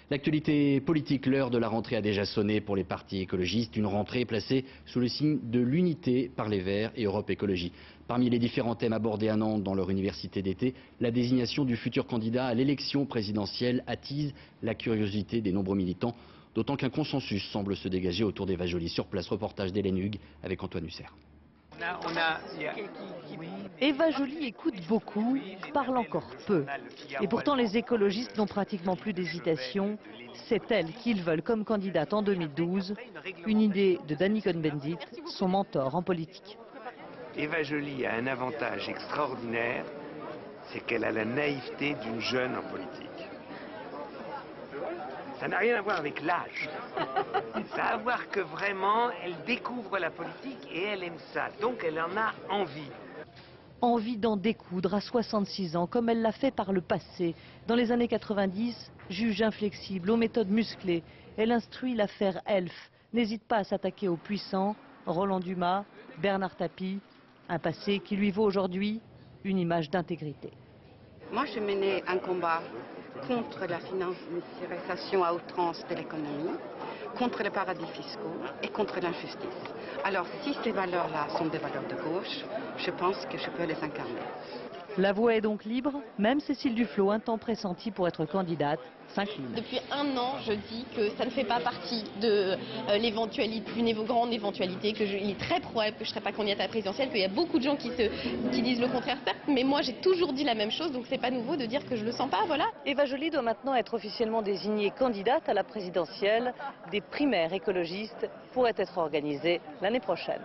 L'actualité politique, l'heure de la rentrée a déjà sonné pour les partis écologistes. Une rentrée placée sous le signe de l'unité par les Verts et Europe Écologie. Parmi les différents thèmes abordés à Nantes dans leur université d'été, la désignation du futur candidat à l'élection présidentielle attise la curiosité des nombreux militants, d'autant qu'un consensus semble se dégager autour d'Eva Joly. Sur place, reportage d'Hélène Hugues avec Antoine Husser. Eva Joly écoute beaucoup, parle encore peu. Et pourtant les écologistes n'ont pratiquement plus d'hésitation. C'est elle qu'ils veulent comme candidate en 2012. Une idée de Danny Cohn-Bendit, son mentor en politique. Eva Joly a un avantage extraordinaire, c'est qu'elle a la naïveté d'une jeune en politique. Ça n'a rien à voir avec l'âge. Ça a à voir que vraiment, elle découvre la politique et elle aime ça. Donc elle en a envie. Envie d'en découdre à 66 ans, comme elle l'a fait par le passé. Dans les années 90, juge inflexible, aux méthodes musclées, elle instruit l'affaire Elf, n'hésite pas à s'attaquer aux puissants, Roland Dumas, Bernard Tapie, un passé qui lui vaut aujourd'hui une image d'intégrité. Moi, je menais un combat contre la financiarisation à outrance de l'économie, contre les paradis fiscaux et contre l'injustice. Alors, si ces valeurs-là sont des valeurs de gauche, je pense que je peux les incarner. La voie est donc libre, même Cécile Duflot, un temps pressentie pour être candidate, s'incline. Depuis un an, je dis que ça ne fait pas partie de l'éventualité, d'une grande éventualité, qu'il est très probable que je ne serai pas candidate à la présidentielle, qu'il y a beaucoup de gens qui disent le contraire, certes, mais moi j'ai toujours dit la même chose, donc c'est pas nouveau de dire que je le sens pas, voilà. Eva Joly doit maintenant être officiellement désignée candidate à la présidentielle. Des primaires écologistes pourraient être organisées l'année prochaine.